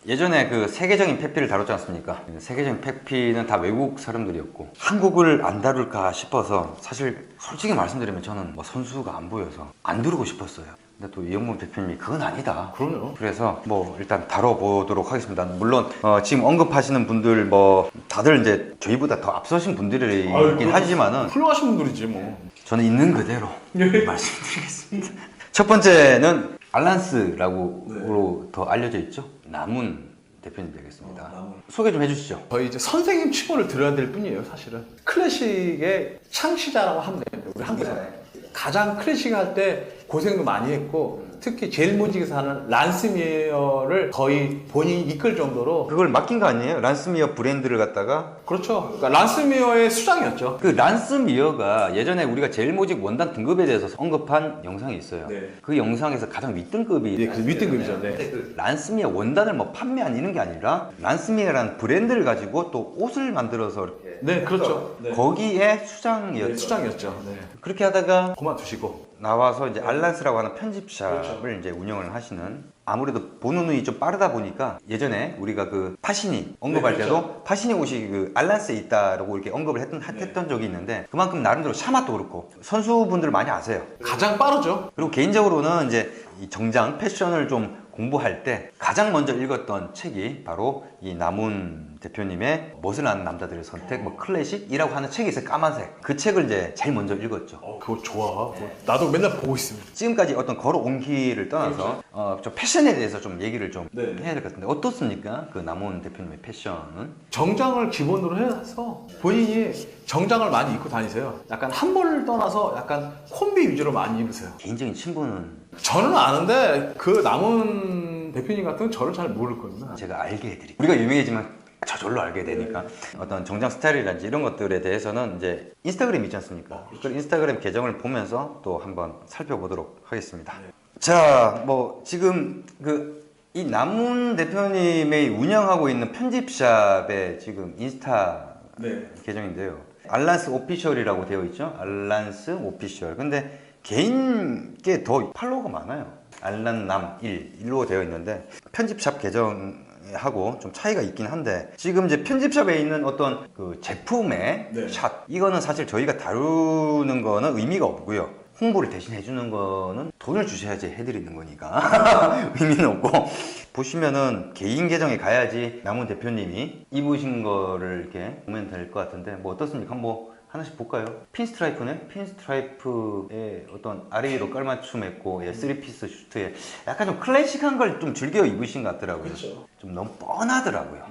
예전에 그 세계적인 페피를 다뤘지 않습니까? 세계적인 페피는 다 외국 사람들이었고 한국을 안 다룰까 싶어서 사실 솔직히 말씀드리면 저는 뭐 선수가 안 보여서 안 다루고 싶었어요. 근데 또 이영범 대표님이 그건 아니다. 그럼요. 그래서 뭐 일단 다뤄보도록 하겠습니다. 물론 지금 언급하시는 분들 뭐 다들 이제 저희보다 더 앞서신 분들이긴 하지만은 훌륭하신 분들이지 뭐. 저는 있는 그대로 말씀드리겠습니다. 첫 번째는 알란스라고 더 알려져 있죠. 남은 대표님 되겠습니다. 소개 좀 해주시죠. 저희 이제 선생님 칭호를 드려야 될 뿐이에요, 사실은. 클래식의 창시자라고 하면 됩니다, 우리 한국에서. 가장 클래식 할 때 고생도 많이 했고, 특히 제일 무직에서 하는 란스미어를 거의 본인이 이끌 정도로. 그걸 맡긴 거 아니에요? 란스미어 브랜드를 갖다가. 그렇죠. 그러니까 란스미어의 수장이었죠. 그 란스미어가 예전에 우리가 제일 모직 원단 등급에 대해서 언급한 영상이 있어요. 네. 그 영상에서 가장 윗등급이 예, 그 윗등급이죠. 네. 그 란스미어 원단을 뭐 판매하는 게 아니라 란스미어라는 브랜드를 가지고 또 옷을 만들어서 이렇게 네, 그렇죠. 네. 거기에 수장이었죠. 네, 수장이었죠. 네. 그렇게 하다가 그만두시고. 나와서 이제 알란스라고 하는 편집샵을 이제 운영을 하시는, 아무래도 보는 눈이 좀 빠르다 보니까 예전에 우리가 그 파시니 언급할 때도 파시니 옷이 그 알란스에 있다라고 이렇게 언급을 했던 적이 있는데, 그만큼 나름대로 샤맛도 그렇고 선수분들 많이 아세요. 가장 빠르죠. 그리고 개인적으로는 이제 이 정장 패션을 좀 공부할 때 가장 먼저 읽었던 책이 바로 이 남훈 대표님의 멋을 아는 남자들의 선택, 뭐 클래식이라고 하는 책이 있어요. 까만색. 그 책을 이제 제일 먼저 읽었죠. 그거 좋아. 나도 맨날 보고 있습니다. 지금까지 어떤 걸어온 길을 떠나서 좀 패션에 대해서 좀 얘기를 좀 네. 해야 될 것 같은데 어떻습니까? 그 남훈 대표님의 패션은? 정장을 기본으로 해서 본인이 정장을 많이 입고 다니세요. 약간 한 벌을 떠나서 약간 콤비 위주로 많이 입으세요. 개인적인 친분은 저는 아는데 그 남은 대표님 같은 건 저를 잘 모르거든요. 제가 알게 해드릴게요. 우리가 유명해지면 저절로 알게 되니까 어떤 정장 스타일이라든지 이런 것들에 대해서는 이제 인스타그램 있지 않습니까? 그 인스타그램 계정을 보면서 또 한번 살펴보도록 하겠습니다. 자, 뭐 지금 이 남훈 대표님이 운영하고 있는 편집샵의 지금 인스타 계정인데요. 알란스 오피셜이라고 되어 있죠. 알란스 오피셜. 근데 개인 게 더 팔로워가 많아요. 알란남1로 되어 있는데 편집샵 계정하고 좀 차이가 있긴 한데, 지금 이제 편집샵에 있는 어떤 그 제품의 샷, 이거는 사실 저희가 다루는 거는 의미가 없고요. 홍보를 대신 해주는 거는 돈을 주셔야지 해드리는 거니까 의미는 없고, 보시면은 개인 계정에 가야지 남훈 대표님이 입으신 거를 이렇게 보면 될 것 같은데, 뭐 어떻습니까? 한번 하나씩 볼까요? 핀스트라이프네? 핀스트라이프에 어떤 아래 위로 깔맞춤했고, 3피스 슈트에 약간 좀 클래식한 걸 좀 즐겨 입으신 것 같더라고요. 그렇죠. 좀 너무 뻔하더라고요.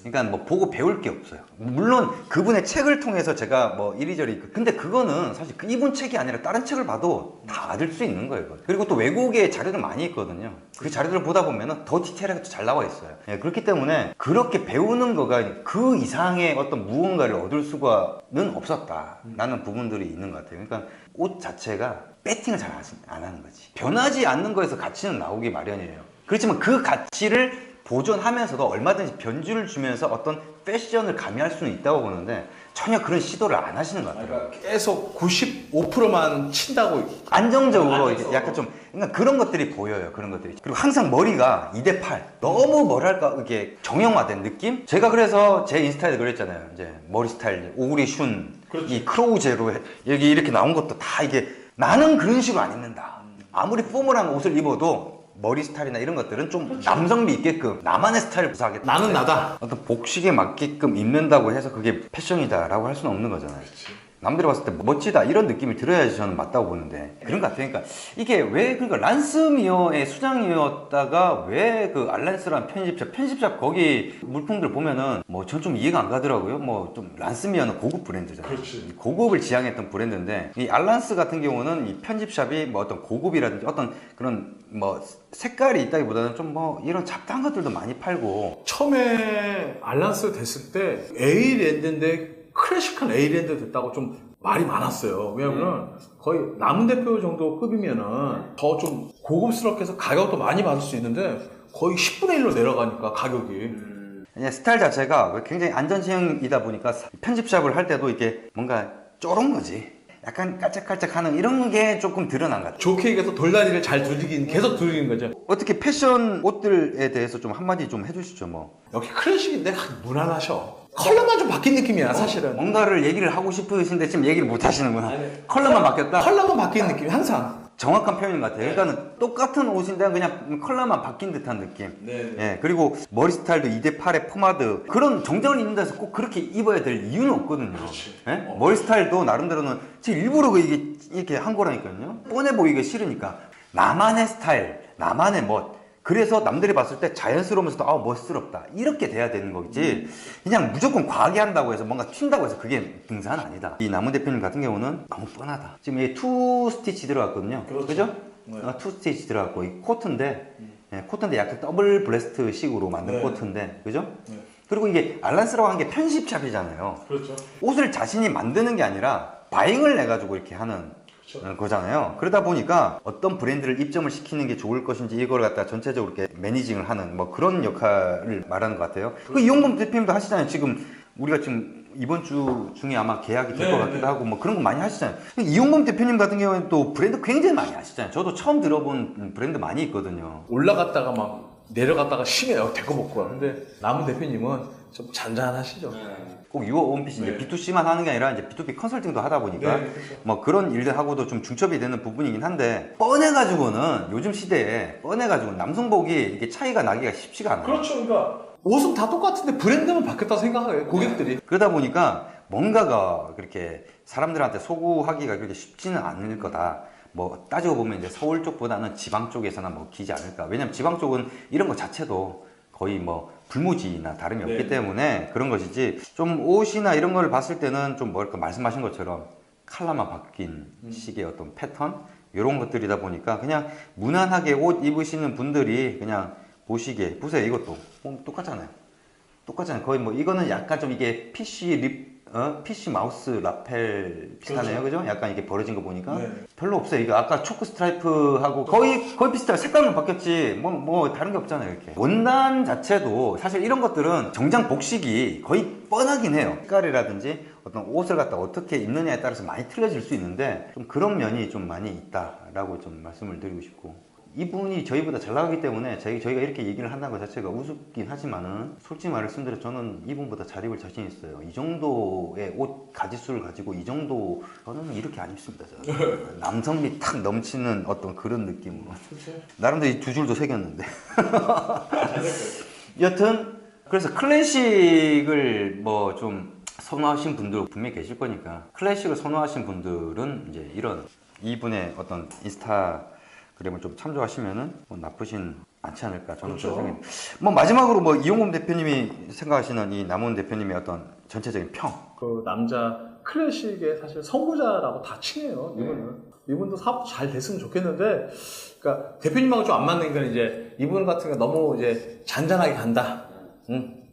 그러니까 뭐 보고 배울 게 없어요. 물론 그분의 책을 통해서 제가 뭐 이리저리, 근데 그거는 사실 그 이분 책이 아니라 다른 책을 봐도 다 얻을 수 있는 거예요. 그리고 또 외국에 자료들 많이 있거든요. 그 자료들을 보다 보면은 더 디테일하게 잘 나와 있어요. 그렇기 때문에 그렇게 배우는 거가 그 이상의 어떤 무언가를 얻을 수가는 없었다라는 부분들이 있는 것 같아요. 그러니까 옷 자체가 배팅을 잘 안 하는 거지. 변하지 않는 거에서 가치는 나오기 마련이에요. 그렇지만 그 가치를 보존하면서도 얼마든지 변주를 주면서 어떤 패션을 가미할 수는 있다고 보는데 전혀 그런 시도를 안 하시는 것 같아요. 그러니까 계속 95%만 친다고. 안정적으로 이렇게 약간 좀, 그러니까 그런 것들이 보여요. 그런 것들이. 그리고 항상 머리가 2대8 너무 뭐랄까 이게 정형화된 느낌? 제가 그래서 제 인스타에 그랬잖아요. 이제 머리 스타일 오구리 슌, 이 크로우 제로 여기 이렇게 나온 것도 다 이게 나는 그런 식으로 안 입는다. 아무리 포멀한 옷을 입어도 머리 스타일이나 이런 것들은 좀 남성미 있게끔 나만의 스타일을 구사하겠다. 나는 나다. 어떤 복식에 맞게끔 입는다고 해서 그게 패션이다라고 할 수는 없는 거잖아요. 남들이 봤을 때 멋지다 이런 느낌이 들어야지 저는 맞다고 보는데 그런 것 같아요. 그러니까 이게 왜 그러니까 란스미어의 수장이었다가 왜 그 알란스라는 편집샵 거기 물품들 보면은 뭐 전 좀 이해가 안 가더라고요. 뭐 좀 란스미어는 고급 브랜드잖아요. 그렇지. 고급을 지향했던 브랜드인데 이 알란스 같은 경우는 이 편집샵이 뭐 어떤 고급이라든지 어떤 그런 뭐 색깔이 있다기보다는 좀 뭐 이런 잡다한 것들도 많이 팔고. 처음에 알란스 됐을 때 A랜드인데 클래식한 A랜드 됐다고 좀 말이 많았어요. 왜냐면은 거의 남은 대표 정도 급이면은 더 좀 고급스럽게 해서 가격도 많이 받을 수 있는데 거의 10분의 1로 내려가니까 가격이. 스타일 자체가 굉장히 안전지형이다 보니까 편집샵을 할 때도 이게 뭔가 쫄은 거지. 약간 깔짝깔짝하는 이런 게 조금 드러난 것 같아요. 좋게 얘기해서 돌다리를 잘 두드리긴 계속 두드리는 거죠. 어떻게 패션 옷들에 대해서 좀 한마디 좀 해주시죠 뭐. 역시 클래식인데 무난하셔. 컬러만 좀 바뀐 느낌이야 사실은. 뭔가를 얘기를 하고 싶으신데 지금 얘기를 못 하시는구나. 아니, 컬러만 바뀌었다? 컬러만 바뀐 느낌이 항상. 정확한 표현인 것 같아요. 그러니까는 똑같은 옷인데 그냥 컬러만 바뀐 듯한 느낌. 네. 예, 그리고 머리 스타일도 2대8의 포마드. 그런 정장을 입는 데서 꼭 그렇게 입어야 될 이유는 없거든요. 예? 머리 스타일도 나름대로는 제 일부러 이게 이렇게 한 거라니까요. 뻔해 보이기 싫으니까. 나만의 스타일, 나만의 멋. 그래서 남들이 봤을 때 자연스러우면서도 멋스럽다 이렇게 돼야 되는 거지. 그냥 무조건 과하게 한다고 해서 뭔가 튄다고 해서 그게 등산 아니다. 이 남은 대표님 같은 경우는 너무 뻔하다. 지금 이게 투 스티치 들어갔거든요. 그죠? 네. 투 스티치 들어갔고 이 코트인데 예, 코트인데 약간 더블 브레스트 식으로 만든 네. 코트인데 그죠? 네. 그리고 이게 알란스라고 한 게 편집샵이잖아요. 그렇죠. 옷을 자신이 만드는 게 아니라 바잉을 내가지고 이렇게 하는 거잖아요. 그러다 보니까 어떤 브랜드를 입점을 시키는 게 좋을 것인지 이걸 갖다 전체적으로 이렇게 매니징을 하는 뭐 그런 역할을 말하는 것 같아요. 그 이용범 대표님도 하시잖아요. 지금 우리가 지금 이번 주 중에 아마 계약이 될 것 같기도 하고 뭐 그런 거 많이 하시잖아요. 이용범 대표님 같은 경우에는 또 브랜드 굉장히 많이 하시잖아요. 저도 처음 들어본 브랜드 많이 있거든요. 올라갔다가 막 내려갔다가 심해요. 데꿔먹고. 근데 남은 대표님은 좀 잔잔하시죠. 꼭 유어 원핏이 이제 B2C만 하는 게 아니라 이제 B2B 컨설팅도 하다 보니까 네, 그렇죠. 뭐 그런 일들하고도 좀 중첩이 되는 부분이긴 한데 뻔해가지고는 요즘 시대에 뻔해가지고 남성복이 이게 차이가 나기가 쉽지가 않아요. 그렇죠. 그러니까 옷은 다 똑같은데 브랜드만 바뀌었다 생각해요. 고객들이. 그러다 보니까 뭔가가 그렇게 사람들한테 소구하기가 그렇게 쉽지는 않을 거다. 뭐 따지고 보면 이제 서울 쪽보다는 지방 쪽에서나 먹히지 않을까. 왜냐면 지방 쪽은 이런 거 자체도 거의 뭐 불모지나 다름이 없기 때문에 그런 것이지, 좀 옷이나 이런 걸 봤을 때는 좀 뭐랄까 말씀하신 것처럼 컬러만 바뀐 식의 어떤 패턴 이런 것들이다 보니까 그냥 무난하게 옷 입으시는 분들이 그냥 보시기에 보세요. 이것도 똑같잖아요. 거의 뭐 이거는 약간 좀 이게 PC 마우스 라펠 비슷하네요. 그죠? 약간 이게 벌어진 거 보니까 별로 없어요. 이거 아까 초크 스트라이프하고 거의 비슷해요. 색깔만 바뀌었지 뭐 다른 게 없잖아요. 이렇게 원단 자체도 사실 이런 것들은 정장 복식이 거의 뻔하긴 해요. 색깔이라든지 어떤 옷을 갖다 어떻게 입느냐에 따라서 많이 틀려질 수 있는데 좀 그런 면이 좀 많이 있다라고 좀 말씀을 드리고 싶고, 이분이 저희보다 잘 나가기 때문에 저희가 이렇게 얘기를 한다는 것 자체가 우습긴 하지만은 솔직히 말씀드려 저는 이분보다 잘 입을 자신 있어요. 이 정도의 옷 가지수를 가지고 이 정도 저는 이렇게 안 입습니다. 저는. 남성미 탁 넘치는 어떤 그런 느낌으로. 나름대로 이 두 줄도 새겼는데. 여튼 그래서 클래식을 뭐 좀 선호하신 분들 분명히 계실 거니까, 클래식을 선호하신 분들은 이제 이분의 어떤 인스타그램을 좀 참조하시면은 뭐 나쁘진 않지 않을까 저는 그런 생각입니다. 뭐 마지막으로 뭐 이용범 대표님이 생각하시는 이 남원 대표님의 어떤 전체적인 평. 그 남자 클래식의 사실 선구자라고 다 칭해요. 이분도 사업 잘 됐으면 좋겠는데, 그러니까 대표님하고 좀 안 맞는 건 이제 이분 같은 거 너무 이제 잔잔하게 간다.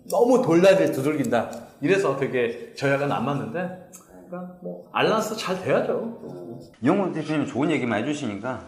너무 돌다리를 두들긴다. 이래서 되게 저희하고는 안 맞는데, 그러니까 뭐 알란스 잘 돼야죠. 이용범 대표님 좋은 얘기만 해주시니까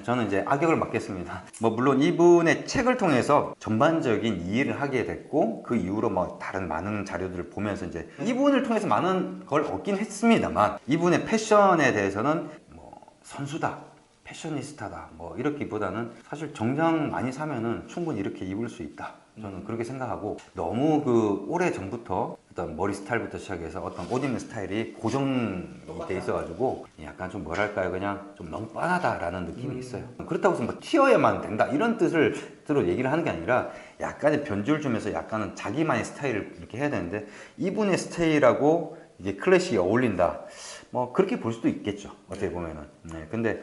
저는 이제 악역을 맡겠습니다. 뭐 물론 이분의 책을 통해서 전반적인 이해를 하게 됐고, 그 이후로 뭐 다른 많은 자료들을 보면서 이제 이분을 통해서 많은 걸 얻긴 했습니다만, 이분의 패션에 대해서는 뭐 선수다, 패셔니스타다 뭐 이렇기보다는 사실 정장 많이 사면은 충분히 이렇게 입을 수 있다. 저는 그렇게 생각하고, 너무 그 오래 전부터 어떤 머리 스타일부터 시작해서 어떤 옷 입는 스타일이 고정이 돼 있어가지고 약간 좀 뭐랄까요, 그냥 좀 너무 뻔하다라는 느낌이 있어요. 그렇다고 해서 뭐 튀어야만 된다 이런 뜻으로 얘기를 하는 게 아니라 약간의 변주를 주면서 약간은 자기만의 스타일을 이렇게 해야 되는데, 이분의 스타일하고 이게 클래식이 어울린다 뭐 그렇게 볼 수도 있겠죠, 어떻게 보면은. 근데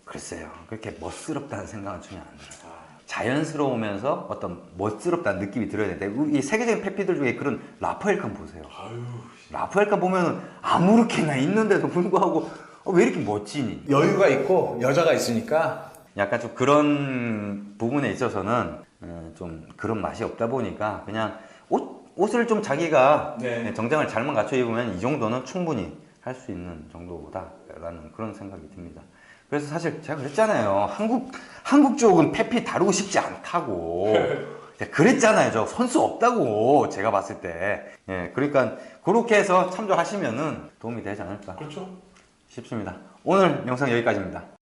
글쎄요, 그렇게 멋스럽다는 생각은 전혀 안 들어요. 자연스러우면서 어떤 멋스럽다는 느낌이 들어야 되는데, 이 세계적인 페피들 중에 그런 라파엘 칸 보세요. 라파엘 칸 보면 아무렇게나 있는데도 불구하고 왜 이렇게 멋지니? 여유가 있고 여자가 있으니까. 약간 좀 그런 부분에 있어서는 좀 그런 맛이 없다 보니까 그냥 옷을 좀 자기가 정장을 잘만 갖춰 입으면 이 정도는 충분히 할 수 있는 정도다라는 그런 생각이 듭니다. 그래서 사실 제가 그랬잖아요. 한국 쪽은 페피 다루고 싶지 않다고. 그랬잖아요. 저 선수 없다고 제가 봤을 때. 그러니까 그렇게 해서 참조하시면은 도움이 되지 않을까. 그렇죠. 싶습니다. 오늘 영상 여기까지입니다.